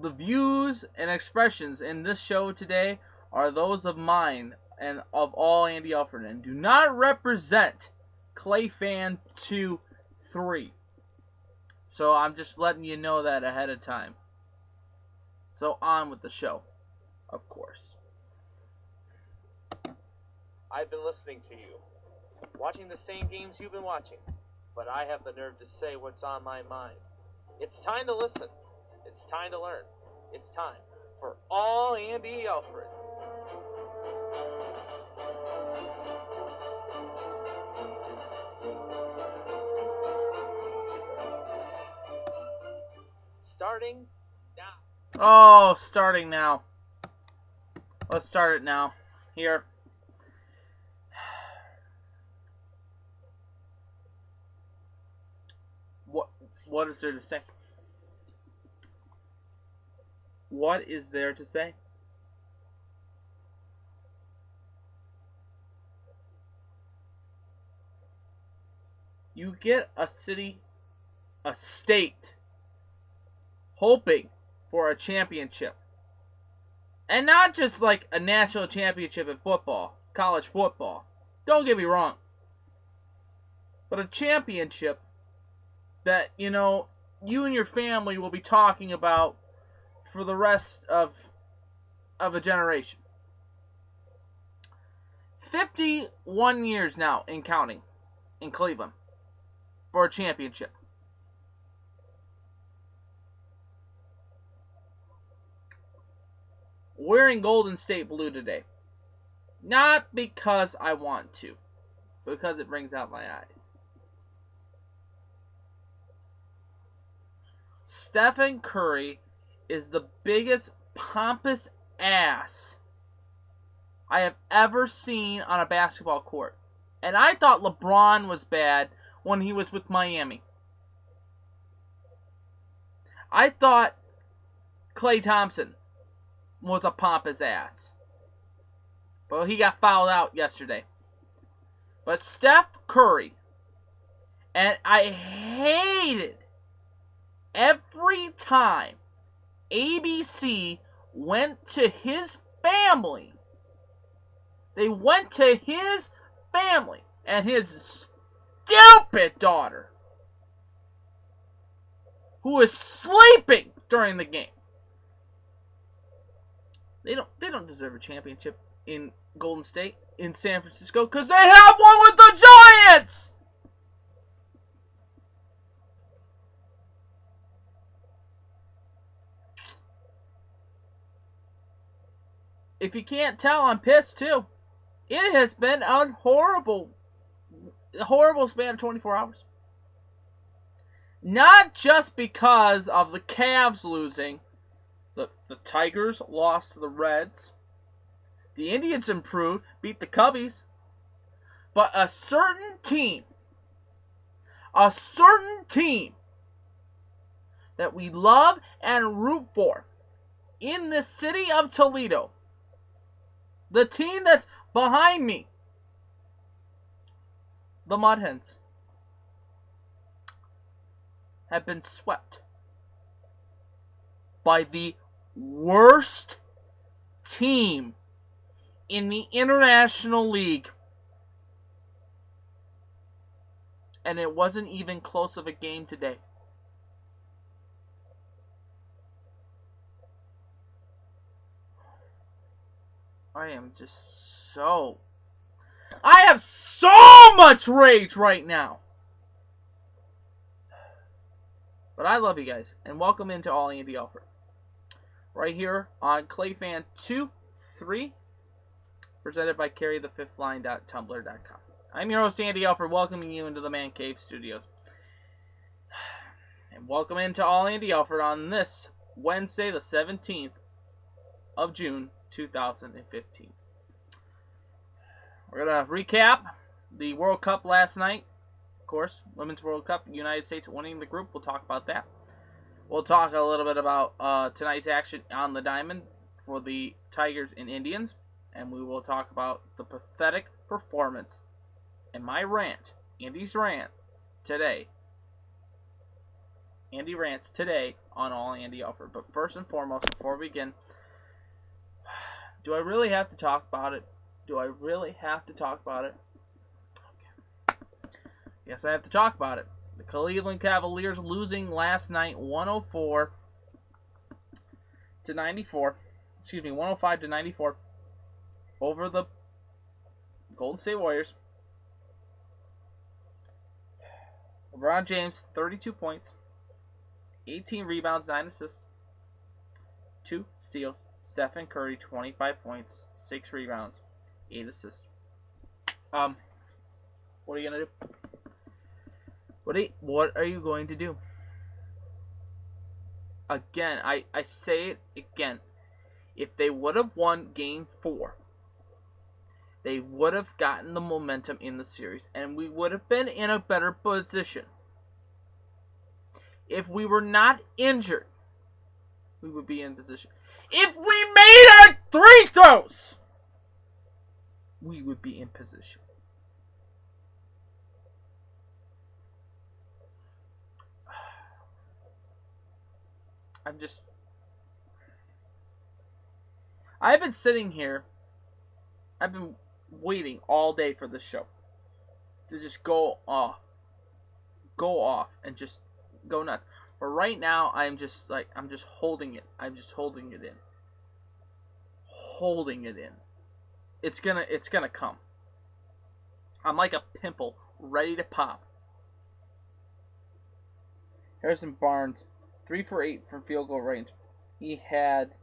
The views and expressions in this show today are those of mine and of All Andy Alfred and do not represent Clay Fan 2-3. So I'm just letting you know that ahead of time. So on with the show, of course. I've been listening to you, watching the same games you've been watching, but I have the nerve to say what's on my mind. It's time to listen. It's time to learn. It's time for All Andy Alfred. Starting now. Oh, starting now. Let's start it now. Here. What is there to say? What is there to say? You get a city, a state, hoping for a championship. And not just like a national championship in football, college football. Don't get me wrong. But a championship that, you and your family will be talking about for the rest of a generation. 51 years now in counting in Cleveland for a championship. Wearing Golden State blue today. Not because I want to, because it brings out my eyes. Stephen Curry is the biggest pompous ass I have ever seen on a basketball court. And I thought LeBron was bad when he was with Miami. I thought Klay Thompson was a pompous ass. But he got fouled out yesterday. But Steph Curry, and I hated every time ABC went to his family. They went to his family and his stupid daughter, who was sleeping during the game. They don't deserve a championship in Golden State, in San Francisco, because they have one with the Giants! If you can't tell, I'm pissed too. It has been a horrible span of 24 hours. Not just because of the Cavs losing. The Tigers lost to the Reds. The Indians improved, beat the Cubbies. But a certain team that we love and root for in the city of Toledo, the team that's behind me, the Mud Hens, have been swept by the worst team in the International League. And it wasn't even close of a game today. I have so much rage right now. But I love you guys, and welcome into All Andy Alfred. Right here on ClayFan 2-3, presented by carrythefifthline.tumblr.com. I'm your host, Andy Alfred, welcoming you into the Man Cave Studios. And welcome into All Andy Alfred on this Wednesday, the 17th of June, 2015. We're going to recap the World Cup last night. Of course, Women's World Cup, United States winning the group. We'll talk about that. We'll talk a little bit about tonight's action on the diamond for the Tigers and Indians. And we will talk about the pathetic performance and my rant, Andy's rant, today Andy Rants today on All Andy Alfred. But first and foremost, before we begin, do I really have to talk about it? Do I really have to talk about it? Okay. Yes, I have to talk about it. The Cleveland Cavaliers losing last night 104 to 94. Excuse me, 105 to 94 over the Golden State Warriors. LeBron James, 32 points, 18 rebounds, 9 assists, 2 steals. Stephen Curry, 25 points, 6 rebounds, 8 assists. What are you going to do? What are you going to do? Again, I say it again. If they would have won Game 4, they would have gotten the momentum in the series, and we would have been in a better position. If we were not injured, we would be in position. If we made our 3 throws, we would be in position. I've been sitting here. I've been waiting all day for this show to just go off, and just go nuts. But right now, I'm just holding it. I'm just holding it in. Holding it in. It's gonna come. I'm like a pimple ready to pop. Harrison Barnes, 3 for 8 from field goal range. He had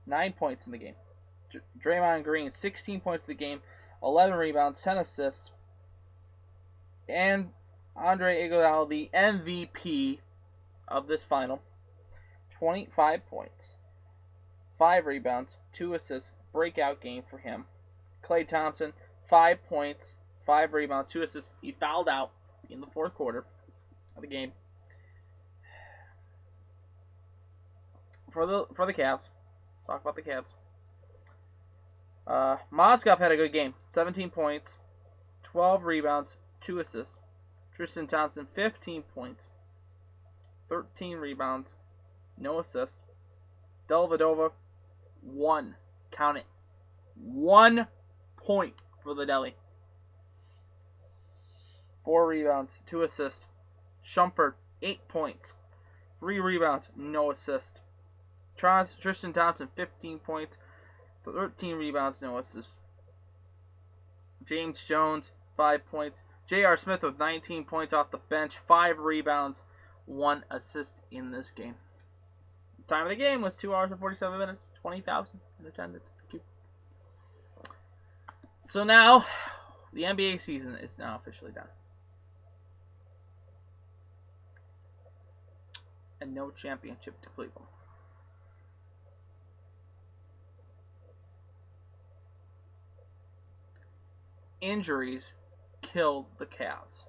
9 points in the game. Draymond Green, 16 points in the game, 11 rebounds, 10 assists. And Andre Iguodala, the MVP of this final, 25 points, 5 rebounds, 2 assists. Breakout game for him. Klay Thompson, 5 points, 5 rebounds, 2 assists. He fouled out in the fourth quarter of the game. For the Cavs, let's talk about the Cavs. Mozgov had a good game. 17 points, 12 rebounds, 2 assists. Tristan Thompson, 15 points, 13 rebounds, no assists. Dellavedova, 1. Count it. 1 point for the Deli. 4 rebounds, 2 assists. Shumpert, 8 points, 3 rebounds, no assists. Tristan Thompson, 15 points, 13 rebounds, no assists. James Jones, 5 points. J.R. Smith with 19 points off the bench, 5 rebounds, 1 assist in this game. The time of the game was 2 hours and 47 minutes, 20,000 in attendance. Thank you. So now, the NBA season is now officially done. And no championship to Cleveland. Injuries killed the Cavs.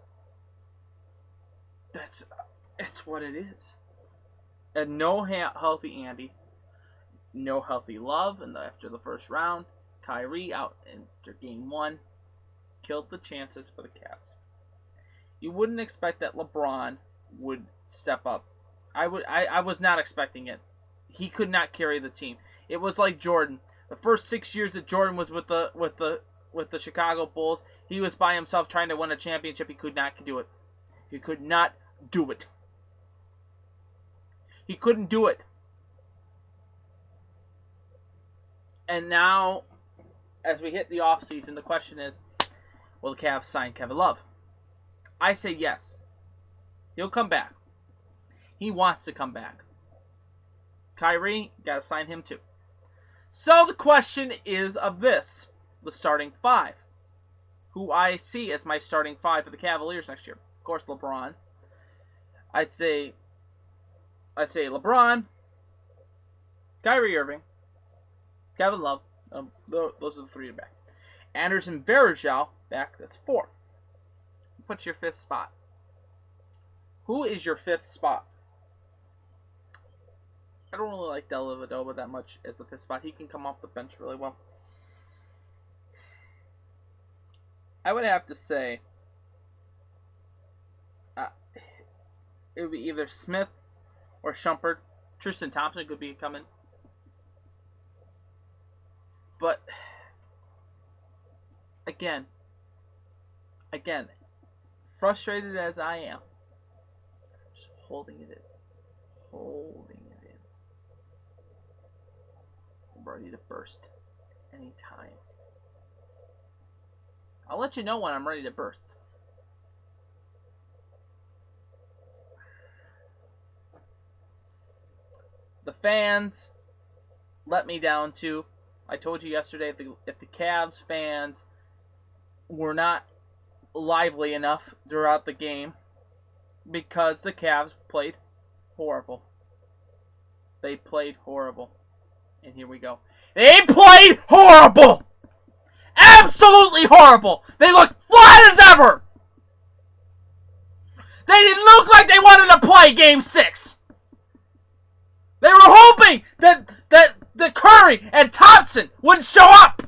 That's what it is. And no healthy Andy, no healthy Love after the first round. Kyrie out after game 1 killed the chances for the Cavs. You wouldn't expect that LeBron would step up. I was not expecting it. He could not carry the team. It was like Jordan. The first 6 years that Jordan was with the Chicago Bulls, he was by himself trying to win a championship. He could not do it. He could not do it. He couldn't do it. And now, as we hit the offseason, the question is, will the Cavs sign Kevin Love? I say yes. He'll come back. He wants to come back. Kyrie, got to sign him too. So the question is of this. The starting 5. Who I see as my starting 5 for the Cavaliers next year. Of course, LeBron. I'd say LeBron, Kyrie Irving, Kevin Love. Those are the 3 back. Anderson Varejao back. That's 4. What's your 5th spot? Who is your 5th spot? I don't really like Dellavedova that much as a 5th spot. He can come off the bench really well. I would have to say it would be either Smith or Shumpert. Tristan Thompson could be coming. But again, frustrated as I am, just holding it in. I'm ready to burst anytime. I'll let you know when I'm ready to burst. The fans let me down too. I told you yesterday if the Cavs fans were not lively enough throughout the game because the Cavs played horrible. They played horrible. And here we go. They played horrible! Absolutely horrible! They looked flat as ever! They didn't look like they wanted to play Game 6! They were hoping that the Curry and Thompson would show up!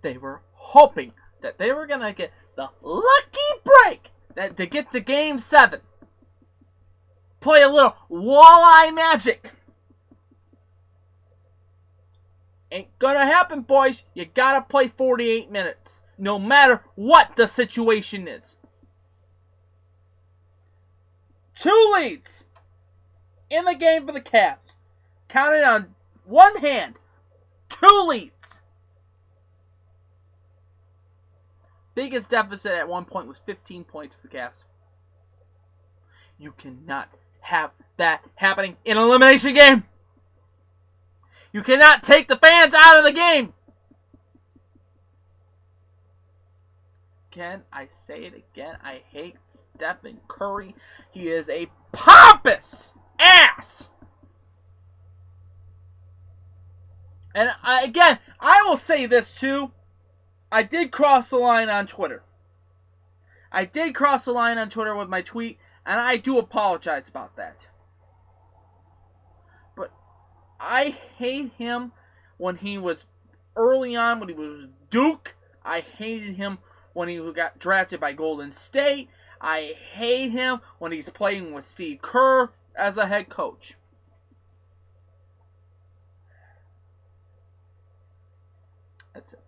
They were hoping that they were going to get the lucky break to get to Game 7. Play a little walleye magic. Ain't gonna happen, boys. You gotta play 48 minutes. No matter what the situation is. 2 leads in the game for the Cavs. Counted on one hand. 2 leads. Biggest deficit at one point was 15 points for the Cavs. You cannot have that happening in an elimination game. You cannot take the fans out of the game. Can I say it again? I hate Stephen Curry. He is a pompous ass. And I will say this too. I did cross the line on Twitter. With my tweet, and I do apologize about that. But I hate him when he was early on, when he was Duke. I hated him when he got drafted by Golden State. I hate him when he's playing with Steve Kerr as a head coach. That's it.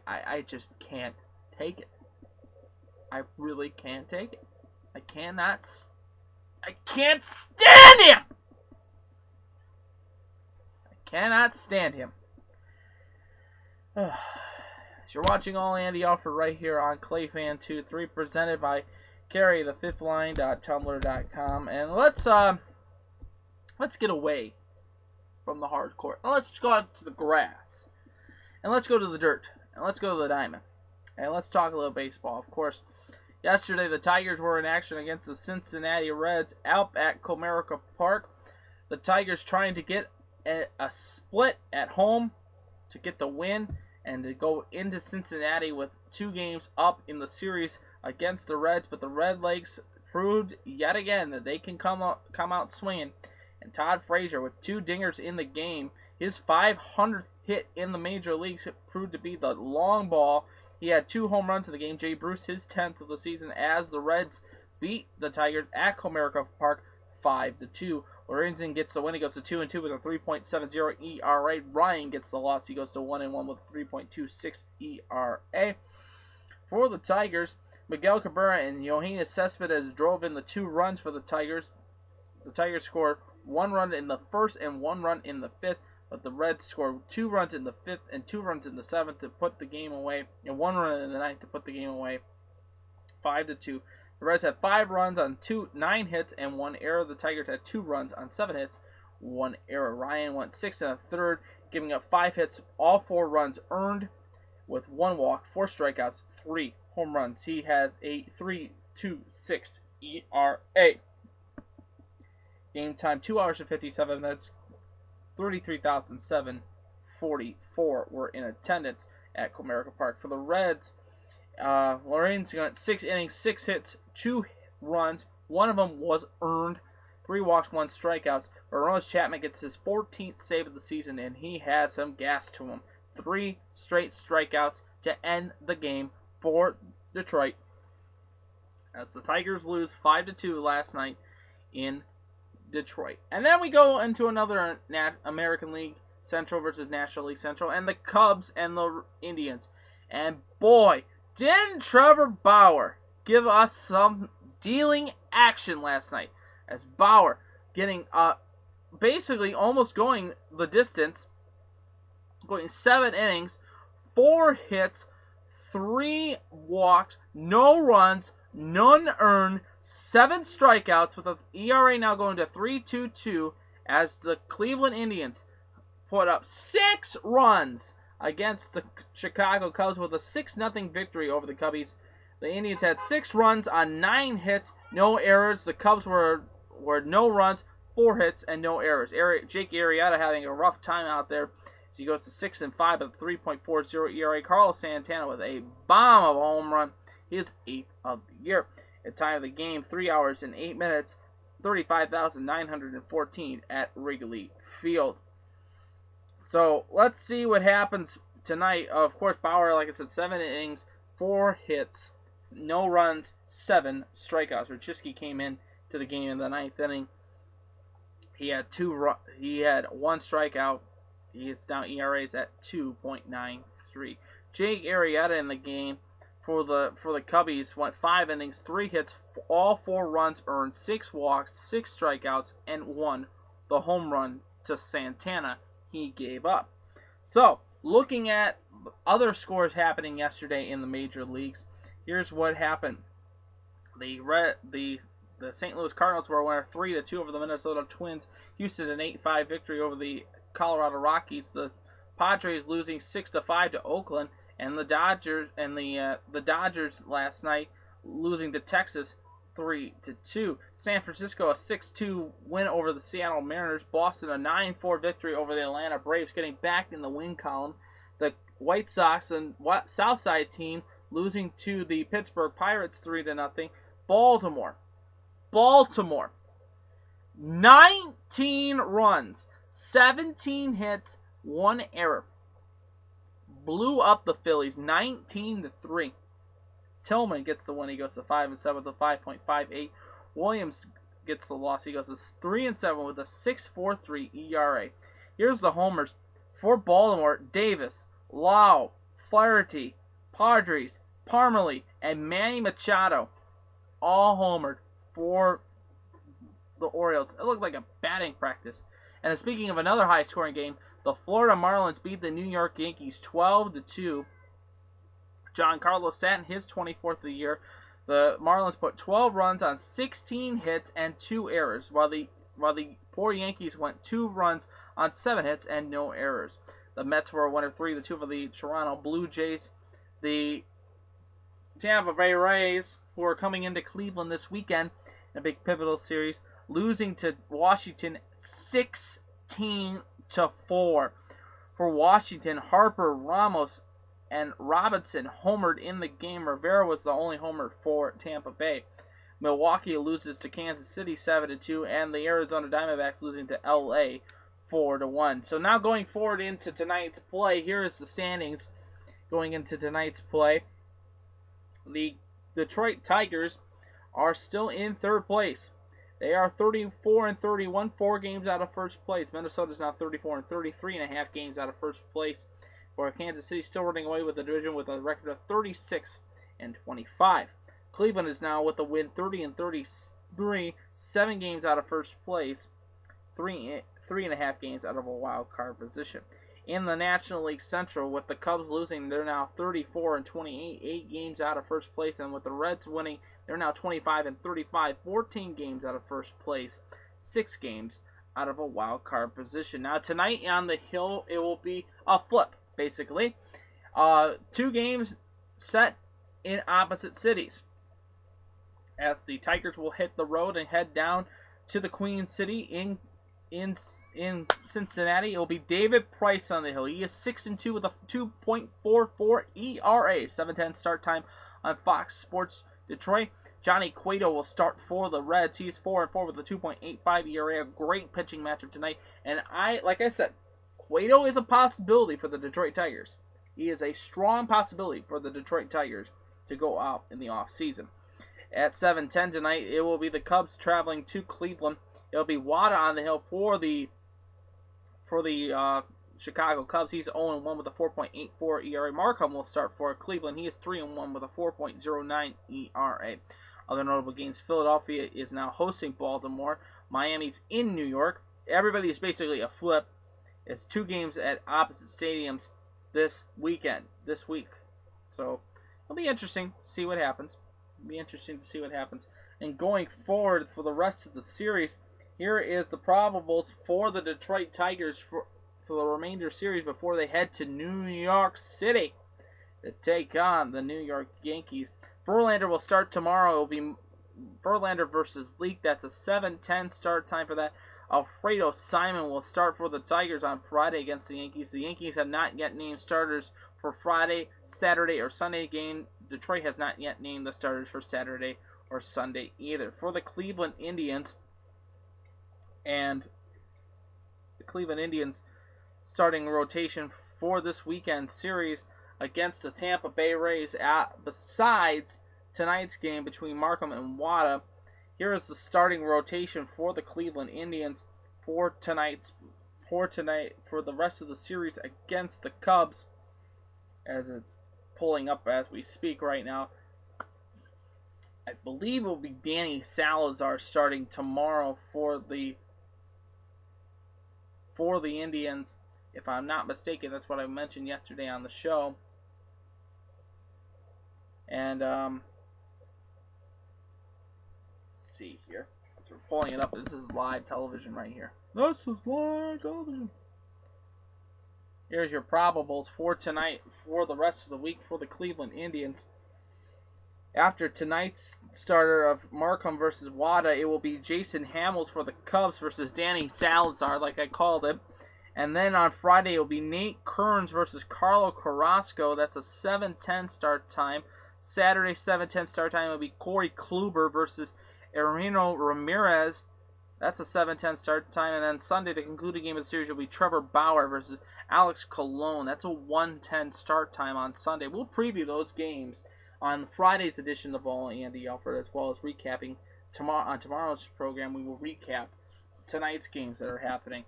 I just can't take it. I really can't take it. I can't stand him! I cannot stand him. You're watching All Andy Alfred right here on ClayFan23, presented by carrythefifthline.tumblr.com. And let's get away from the hard court. Let's go out to the grass. And let's go to the dirt. And let's go to the diamond. And let's talk a little baseball. Of course, yesterday the Tigers were in action against the Cincinnati Reds out at Comerica Park. The Tigers trying to get a split at home to get the win and to go into Cincinnati with 2 games up in the series against the Reds. But the Redlegs proved yet again that they can come out swinging. And Todd Frazier with 2 dingers in the game, his 500th hit in the major leagues, proved to be the long ball. He had 2 home runs in the game. Jay Bruce, his 10th of the season, as the Reds beat the Tigers at Comerica Park 5-2. Lorenzen gets the win. He goes to 2-2 with a 3.70 ERA. Ryan gets the loss. He goes to 1-1 with a 3.26 ERA. For the Tigers, Miguel Cabrera and Yoenis Cespedes drove in the 2 runs for the Tigers. The Tigers scored 1 run in the first and 1 run in the 5th. But the Reds scored 2 runs in the 5th and 2 runs in the 7th to put the game away, and 1 run in the 9th to put the game away, 5-2. The Reds had 5 runs on 9 hits and 1 error. The Tigers had 2 runs on 7 hits, 1 error. Ryan went 6 1/3, giving up 5 hits, all 4 runs earned, with 1 walk, 4 strikeouts, 3 home runs. He had a 3.26 ERA. Game time 2 hours and 57 minutes. 33,744 were in attendance at Comerica Park. For the Reds, Lorenzen got 6 innings, 6 hits, 2 runs. 1 of them was earned. 3 walks, 1 strikeouts. But Aroldis Chapman gets his 14th save of the season, and he had some gas to him. 3 straight strikeouts to end the game for Detroit. As the Tigers lose 5-2 last night in Detroit. And then we go into another American League Central versus National League Central, and the Cubs and the Indians. And boy, didn't Trevor Bauer give us some dealing action last night, as Bauer getting basically almost going the distance, going 7 innings, 4 hits, 3 walks, no runs, none earned, 7 strikeouts, with an ERA now going to 3.22 as the Cleveland Indians put up 6 runs against the Chicago Cubs with a 6-0 victory over the Cubbies. The Indians had 6 runs on 9 hits, no errors. The Cubs were no runs, 4 hits, and no errors. Jake Arrieta having a rough time out there. He goes to 6-5 with a 3.40 ERA. Carlos Santana with a bomb of a home run. His 8th of the year. At time of the game, 3 hours and 8 minutes, 35,914 at Wrigley Field. So let's see what happens tonight. Of course, Bauer, like I said, 7 innings, 4 hits, no runs, 7 strikeouts. Rachitsky came in to the game in the 9th inning. He had 1 strikeout. His now ERA's at 2.93. Jake Arrieta in the game for the Cubbies went 5 innings, 3 hits, all 4 runs earned, 6 walks, 6 strikeouts, and 1 the home run to Santana he gave up. So, looking at other scores happening yesterday in the major leagues, here's what happened. The St. Louis Cardinals were a winner 3-2 over the Minnesota Twins. Houston an 8-5 victory over the Colorado Rockies. The Padres losing 6-5 to Oakland, and the Dodgers last night losing to Texas 3-2. San Francisco a 6-2 win over the Seattle Mariners. Boston a 9-4 victory over the Atlanta Braves, getting back in the win column. The White Sox and Southside team losing to the Pittsburgh Pirates 3-0. Baltimore 19 runs, 17 hits, 1 error. Blew up the Phillies 19-3. Tillman gets the win. He goes to 5-7 with a 5.58. Williams gets the loss. He goes to 3-7 with a 6.43 ERA. Here's the homers for Baltimore: Davis, Lau, Flaherty, Padres, Parmalee, and Manny Machado all homered for the Orioles. It looked like a batting practice. And speaking of another high-scoring game, the Florida Marlins beat the New York Yankees 12-2. Giancarlo Stanton, his 24th of the year. The Marlins put 12 runs on 16 hits and 2 errors, while the poor Yankees went 2 runs on 7 hits and no errors. The Mets were a winner 3-2 over the Toronto Blue Jays. The Tampa Bay Rays, who are coming into Cleveland this weekend in a big pivotal series, losing to Washington 16-4. For Washington, Harper, Ramos, and Robinson homered in the game. Rivera was the only homer for Tampa Bay. Milwaukee loses to Kansas City 7-2, and the Arizona Diamondbacks losing to LA 4-1. So now going forward into tonight's play, here is the standings going into tonight's play. The Detroit Tigers are still in 3rd place. They are 34-31, 4 games out of first place. Minnesota's now 34-33, and a half games out of first place. For Kansas City, still running away with the division with a record of 36-25. Cleveland is now with a win 30-33, 7 games out of first place, 3.5 games out of a wild card position. In the National League Central, with the Cubs losing, they're now 34-28, 8 games out of first place, and with the Reds winning, they're now 25-35, 14 games out of first place, 6 games out of a wild card position. Now tonight on the Hill, it will be a flip, basically. 2 games set in opposite cities, as the Tigers will hit the road and head down to the Queen City in Cincinnati. It will be David Price on the Hill. He is 6-2 with a 2.44 ERA. 7:10 start time on Fox Sports Detroit. Johnny Cueto will start for the Reds. He is 4-4 with a 2.85 ERA. A great pitching matchup tonight. And like I said, Cueto is a possibility for the Detroit Tigers. He is a strong possibility for the Detroit Tigers to go out in the off season. At 7:10 tonight, it will be the Cubs traveling to Cleveland. It'll be Wada on the hill for the Chicago Cubs. He's 0-1 with a 4.84 ERA. Markham will start for Cleveland. He is 3-1 with a 4.09 ERA. Other notable games: Philadelphia is now hosting Baltimore. Miami's in New York. Everybody is basically a flip. It's 2 games at opposite stadiums this week. So it'll be interesting to see what happens. And going forward for the rest of the series, here is the probables for the Detroit Tigers for the remainder series before they head to New York City to take on the New York Yankees. Verlander will start tomorrow. It will be Verlander versus Leake. That's a 7:10 start time for that. Alfredo Simon will start for the Tigers on Friday against the Yankees. The Yankees have not yet named starters for Friday, Saturday, or Sunday game. Detroit has not yet named the starters for Saturday or Sunday either. For the Cleveland Indians, starting rotation for this weekend series against the Tampa Bay Rays, besides tonight's game between Markham and Wada, here is the starting rotation for the Cleveland Indians for the rest of the series against the Cubs, as it's pulling up as we speak right now. I believe it will be Danny Salazar starting tomorrow for the Indians. If I'm not mistaken, that's what I mentioned yesterday on the show. And let's see here. We're pulling it up. This is live television right here. This is live television. Here's your probables for tonight, for the rest of the week for the Cleveland Indians. After tonight's starter of Markham versus Wada, it will be Jason Hamels for the Cubs versus Danny Salazar, like I called it. And then on Friday, it will be Nate Kearns versus Carlo Carrasco. That's a 7:10 start time. Saturday, 7:10 start time, will be Corey Kluber versus Erino Ramirez. That's a 7:10 start time. And then Sunday, the concluding game of the series will be Trevor Bauer versus Alex Colon. That's a 1:10 start time on Sunday. We'll preview those games on Friday's edition of All Andy Alfred, as well as recapping tomorrow's program. We will recap tonight's games that are happening.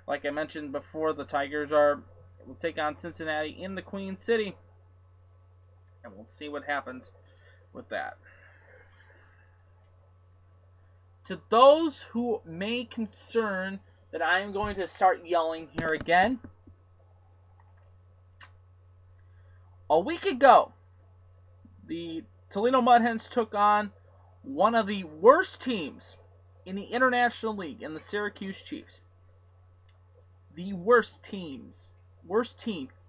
Like I mentioned before, the Tigers will take on Cincinnati in the Queen City, and we'll see what happens with that. To those who may concern that I am going to start yelling here again, a week ago, the Toledo Mud Hens took on one of the worst teams in the International League, in the Syracuse Chiefs. The worst team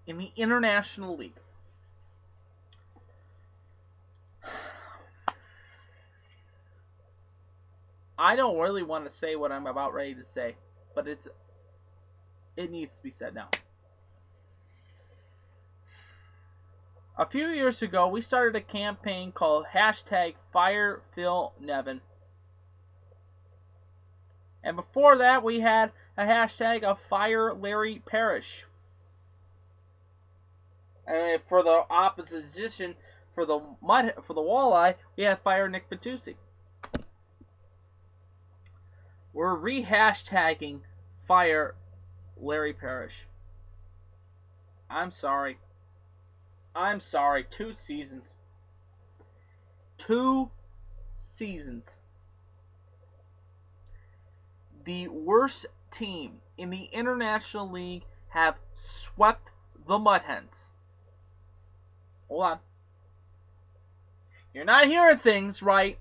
in the International League. I don't really want to say what I'm about ready to say, but it needs to be said now. A few years ago, we started a campaign called #FirePhilNevin. And before that, we had a hashtag of Fire Larry Parrish. And for the opposition, for the Walleye, we had Fire Nick Vitusi. We're re-hashtagging Fire Larry Parrish. I'm sorry. 2 seasons. 2 seasons. The worst team in the International League have swept the Mud Hens. Hold on. You're not hearing things right,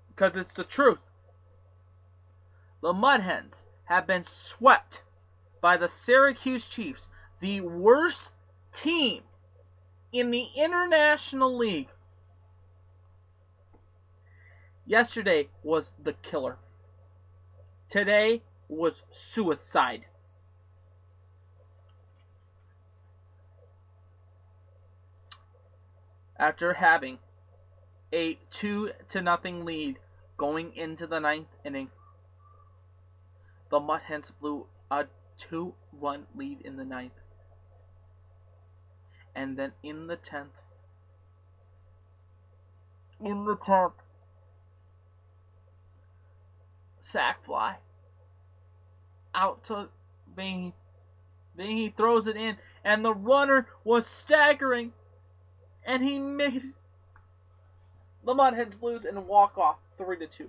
because it's the truth. The Mud Hens have been swept by the Syracuse Chiefs, the worst team in the International League. Yesterday was the killer. Today was suicide. After having a 2-0 lead going into the 9th inning, the Mud Hens blew a 2-1 lead in the 9th. And then in the 10th, in the 10th. Sack fly. Out to Behe. Then he throws it in, and the runner was staggering, and he made it. The Mud Hens lose and walk off 3-2.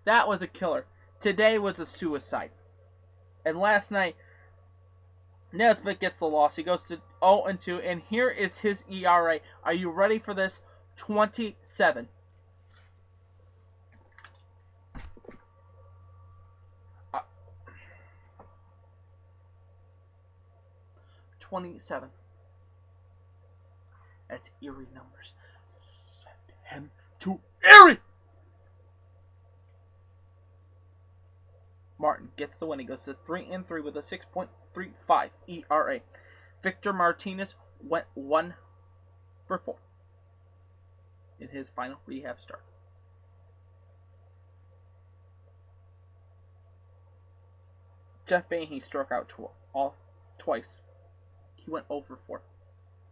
That was a killer. Today was a suicide. And last night, Nesbitt gets the loss. He goes to 0-2, and here is his ERA. Are you ready for this? 27. 27. That's eerie numbers. Send him to Erie! Martin gets the win. He goes to 3-3 with a 6.35 ERA. Victor Martinez went 1 for 4 in his final rehab start. Jeff Behe struck out twice. He went 0 for 4.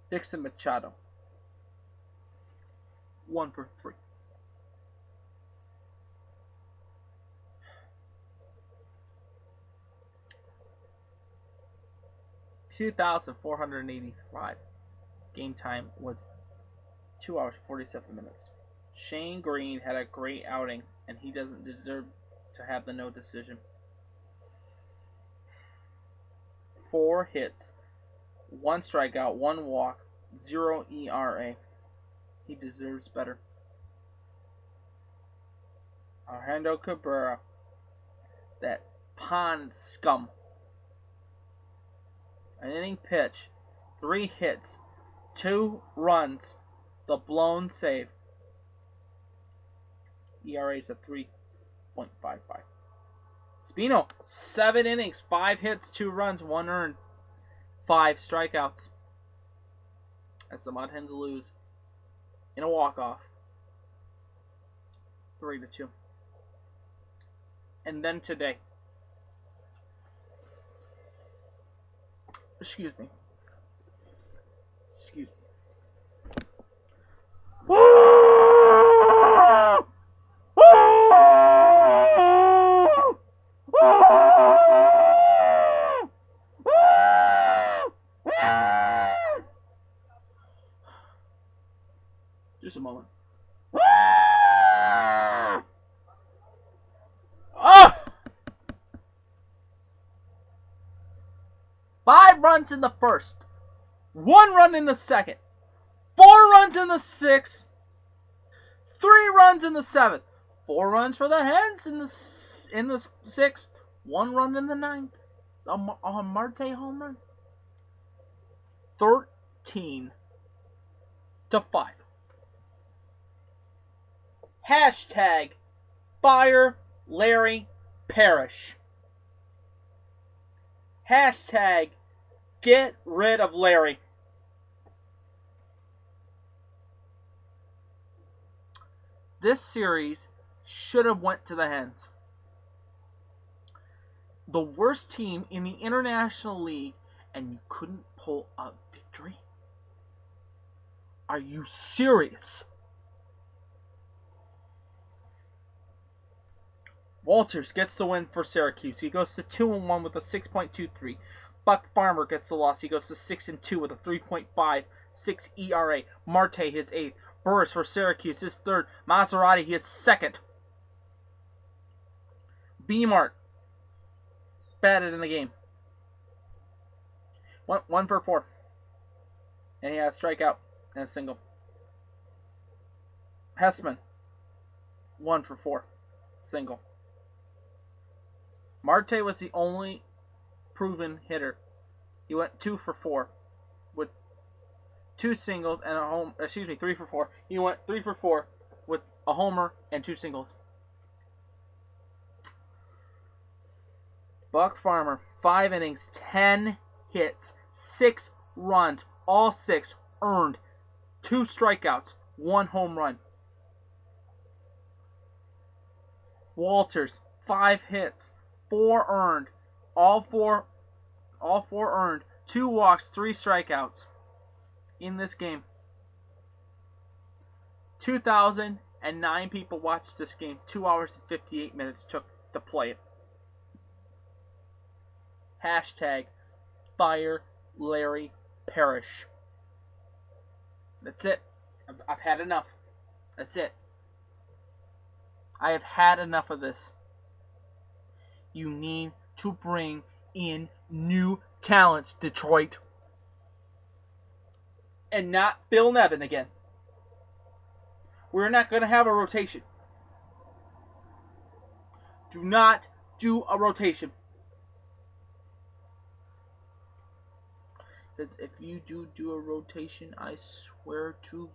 Dixon Machado, 1 for 3. $2,485. Game time was 2 hours 47 minutes. Shane Green had a great outing, and he doesn't deserve to have the no decision. 4 hits, 1 strikeout, 1 walk, 0 ERA. He deserves better. Alejandro Cabrera, that pond scum. An inning pitch, 3 hits, 2 runs, the blown save. ERA is a 3.55. Spino, 7 innings, 5 hits, 2 runs, 1 earned, 5 strikeouts. As the Mud Hens lose in a walk-off, 3-2. And then today, excuse me. Just a moment. Oh! 5 runs in the first, 1 run in the second, 4 runs in the sixth, 3 runs in the seventh, 4 runs for the Hens in the sixth, 1 run in the ninth. A Marte home run. 13-5. Hashtag fire Larry Parrish. Hashtag get rid of Larry. This series should have went to the Hens. The worst team in the International League, and you couldn't pull a victory? Are you serious? Walters gets the win for Syracuse. He goes to 2-1 with a 6.23. Buck Farmer gets the loss. He goes to 6-2 with a 3.56 ERA. Marte his 8th. Burris for Syracuse his 3rd. Maserati his 2nd. B-Mart batted in the game. 1 for 4. And he had a strikeout and a single. Hessman, 1 for 4. Single. Marte was the only proven hitter. He went 2 for 4 with 2 singles and a home. 3 for 4. He went 3 for 4 with a homer and 2 singles. Buck Farmer, 5 innings, 10 hits, 6 runs, all 6 earned, 2 strikeouts, 1 home run. Walters, 5 hits, 4 earned, all four earned, 2 walks, 3 strikeouts in this game. 2,009 people watched this game. 2 hours and 58 minutes took to play it. Hashtag Fire Larry Parrish. That's it. I've had enough. That's it. I have had enough of this. You need to bring in new talents, Detroit. And not Phil Nevin again. We're not going to have a rotation. Do not do a rotation. Because if you do a rotation, I swear to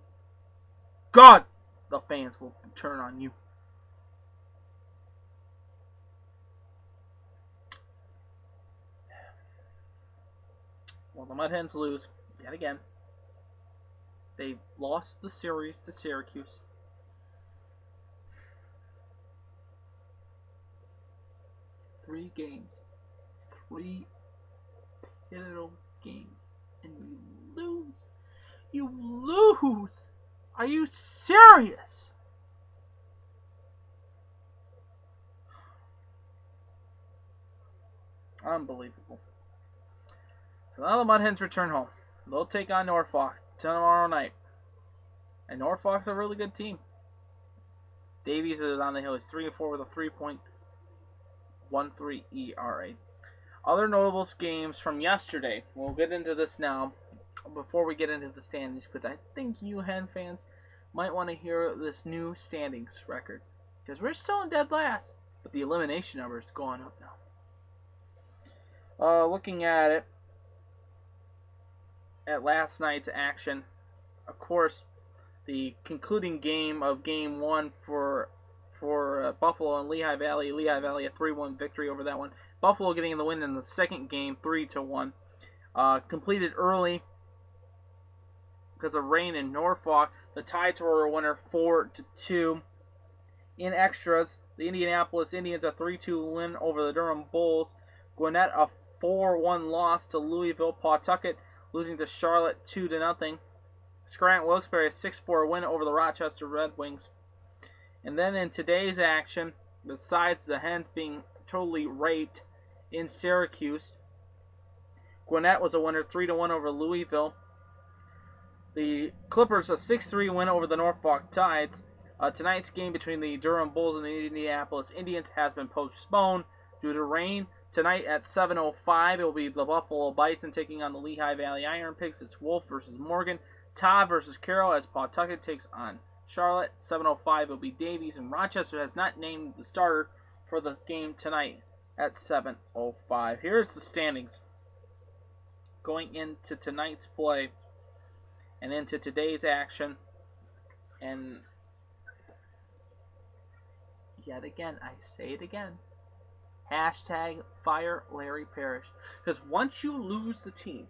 God, the fans will turn on you. Well, the Mud Hens lose yet again. They lost the series to Syracuse. Three games. 3 pivotal games. And you lose. You lose. Are you serious? Unbelievable. So now the Mud Hens return home. They'll take on Norfolk tomorrow night. And Norfolk's a really good team. Davies is on the hill. He's 3-4 with a 3.13 ERA. Other notable games from yesterday. We'll get into this now before we get into the standings, because I think you Hen fans might want to hear this new standings record. Because we're still in dead last, but the elimination number is going up now. Looking at it, at last night's action, of course, the concluding game of Game 1 for Buffalo and Lehigh Valley. Lehigh Valley a 3-1 victory over that one. Buffalo getting the win in the second game, 3-1. Completed early because of rain in Norfolk. The Tides were a winner, 4-2. In extras, the Indianapolis Indians a 3-2 win over the Durham Bulls. Gwinnett a 4-1 loss to Louisville. Pawtucket losing to Charlotte 2-0. Scranton Wilkes-Barre a 6-4 win over the Rochester Red Wings. And then in today's action, besides the Hens being totally raped in Syracuse, Gwinnett was a winner, 3-1 over Louisville. The Clippers a 6-3 win over the Norfolk Tides. Tonight's game between the Durham Bulls and the Indianapolis Indians has been postponed due to rain. Tonight at 7:05, it will be the Buffalo Bison taking on the Lehigh Valley Iron Pigs. It's Wolf versus Morgan. Todd versus Carroll as Pawtucket takes on Charlotte. 7:05 will be Davies, and Rochester has not named the starter for the game tonight at 7:05. Here's the standings going into tonight's play and into today's action. And yet again, I say it again, hashtag Fire Larry Parrish. Because once you lose the team,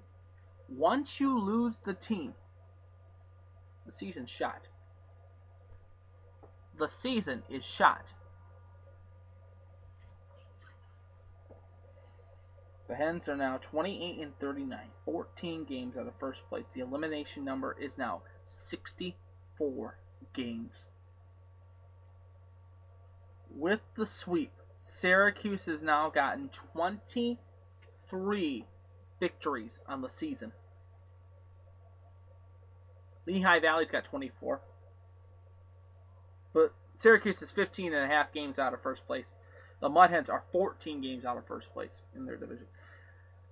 the season's shot. The season is shot. The Hens are now 28-39, 14 games out of first place. The elimination number is now 64 games. With the sweep, Syracuse has now gotten 23 victories on the season. Lehigh Valley's got 24. But Syracuse is 15 and a half games out of first place. The Mud Hens are 14 games out of first place in their division.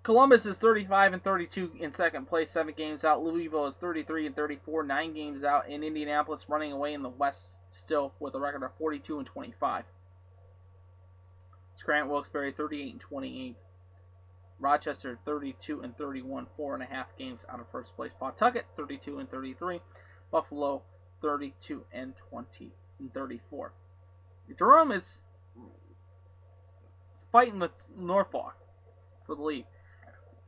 Columbus is 35-32 in second place, 7 games out. Louisville is 33-34, 9 games out. And Indianapolis running away in the West still with a record of 42-25. Scranton Wilkes-Barre 38-28. Rochester 32-31, 4.5 games out of first place. Pawtucket 32-33. Buffalo 32-34. Durham is fighting with Norfolk for the lead.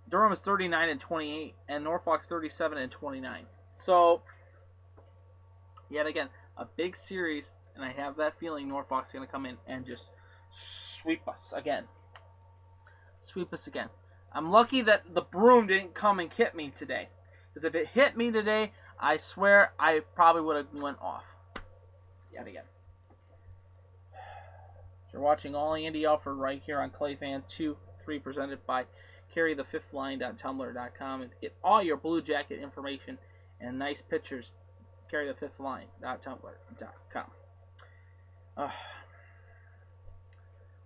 Durham is 39-28, and Norfolk's 37-29. So, yet again, a big series, and I have that feeling Norfolk's going to come in and just sweep us again. I'm lucky that the broom didn't come and hit me today. Because if it hit me today, I swear I probably would have went off. yet again. You're watching All Andy Alfred right here on ClayFan23, presented by carrythefifthline.tumblr.com. And to get all your Blue Jacket information and nice pictures, carrythefifthline.tumblr.com.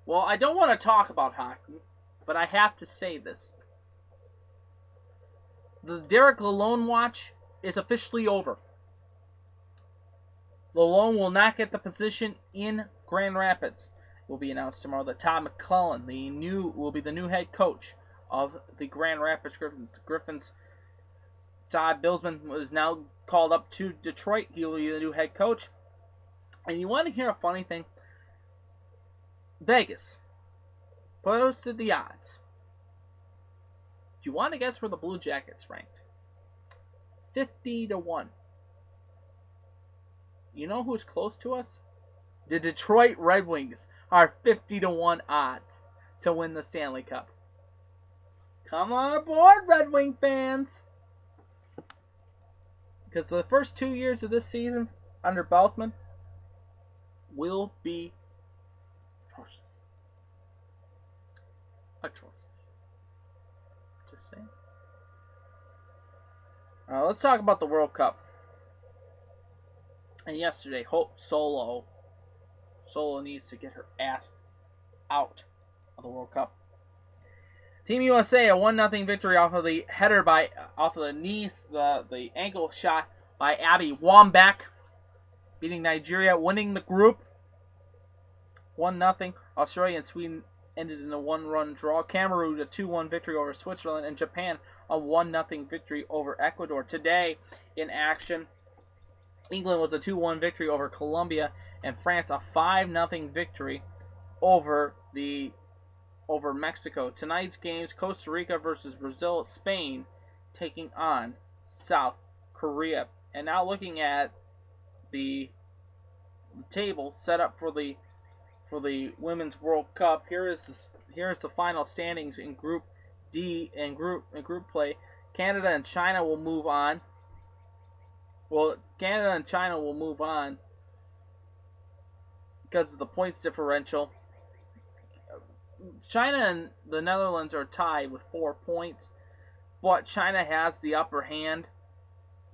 Well, I don't want to talk about hockey, but I have to say this. The Derek Lalonde watch is officially over. Lalonde will not get the position in Grand Rapids. It will be announced tomorrow that Todd McClellan will be the new head coach of the Grand Rapids Griffins. The Griffins, Todd Billsman was now called up to Detroit. He will be the new head coach. And you want to hear a funny thing? Vegas posted the odds. Do you want to guess where the Blue Jackets ranked? 50-1. You know who's close to us? The Detroit Red Wings are 50-1 odds to win the Stanley Cup. Come on aboard, Red Wing fans! Because the first 2 years of this season under Beltman will be atrocious. Atrocious. Just saying. Let's talk about the World Cup. And yesterday, Hope Solo needs to get her ass out of the World Cup. Team USA, a 1-0 victory off of the header off of the knees, the ankle shot by Abby Wambach, beating Nigeria, winning the group 1-0. Australia and Sweden ended in a 1-run draw. Cameroon, a 2-1 victory over Switzerland, and Japan, a 1-0 victory over Ecuador. Today, in action, England was a 2-1 victory over Colombia, and France a 5-0 victory over Mexico. Tonight's games: Costa Rica versus Brazil, Spain taking on South Korea. And now looking at the table set up for the Women's World Cup, here is the final standings in Group D and group play. Canada and China will move on. Well, Canada and China will move on because of the points differential. China and the Netherlands are tied with 4 points, but China has the upper hand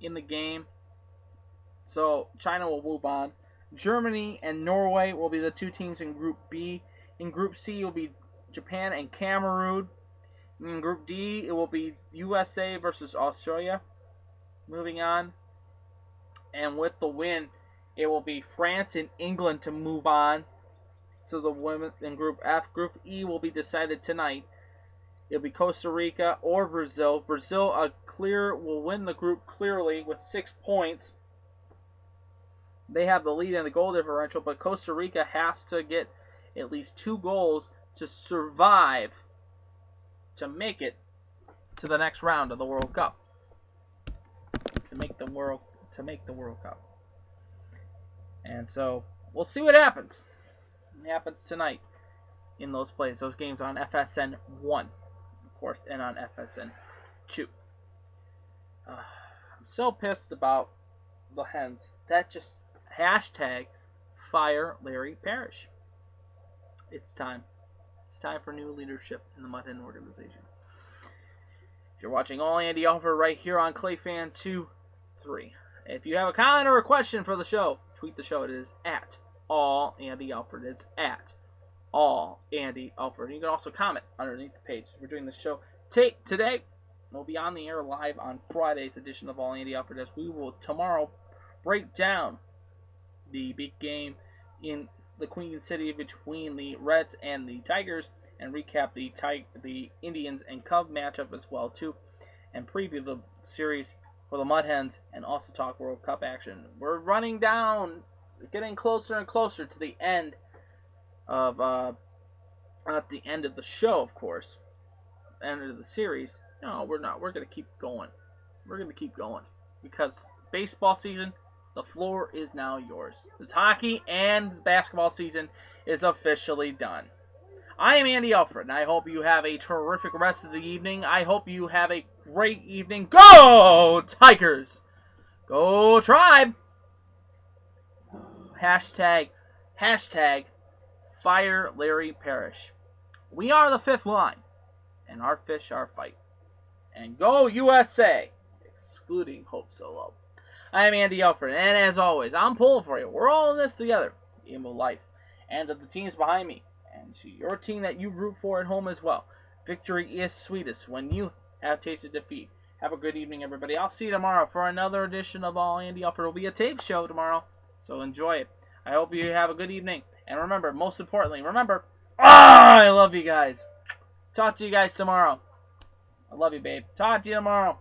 in the game, so China will move on. Germany and Norway will be the two teams in Group B. In Group C, it will be Japan and Cameroon. In Group D, it will be USA versus Australia. Moving on. And with the win, it will be France and England to move on to the women in Group F. Group E will be decided tonight. It'll be Costa Rica or Brazil. Brazil will win the group clearly with 6 points. They have the lead in the goal differential, but Costa Rica has to get at least 2 goals to survive, to make it to the next round of the World Cup. To make the World Cup. And so we'll see what happens. It happens tonight in those plays. Those games on FSN 1, of course, and on FSN 2. I'm so pissed about the Hens. That just hashtag fire Larry Parrish. It's time. It's time for new leadership in the Mud Hen organization. You're watching All Andy Alfred right here on ClayFan23. If you have a comment or a question for the show, tweet the show. It is at All Andy Alfred. It's at All Andy Alfred. You can also comment underneath the page. We're doing the show today. We'll be on the air live on Friday's edition of All Andy Alfred, as we will tomorrow break down the big game in the Queen City between the Reds and the Tigers, and recap the Indians and Cub matchup as well too, and preview the series for the Mud Hens, and also talk World Cup action. We're running down, getting closer and closer to the end of at the end of the show, of course, end of the series. No, we're not. We're gonna keep going. We're gonna keep going because baseball season, the floor is now yours. It's hockey and basketball season is officially done. I am Andy Alfred, and I hope you have a terrific rest of the evening. I hope you have a great evening. Go Tigers! Go Tribe! Hashtag Fire Larry Parrish. We are the fifth line, and our fish are fight. And go USA, excluding Hope Solo. I am Andy Alfred, and as always, I'm pulling for you. We're all in this together, game of life, and to the teams behind me, and to your team that you root for at home as well. Victory is sweetest when you have tasted defeat. Have a good evening, everybody. I'll see you tomorrow for another edition of All Andy Alfred. It will be a tape show tomorrow, so enjoy it. I hope you have a good evening. And remember, most importantly, I love you guys. Talk to you guys tomorrow. I love you, babe. Talk to you tomorrow.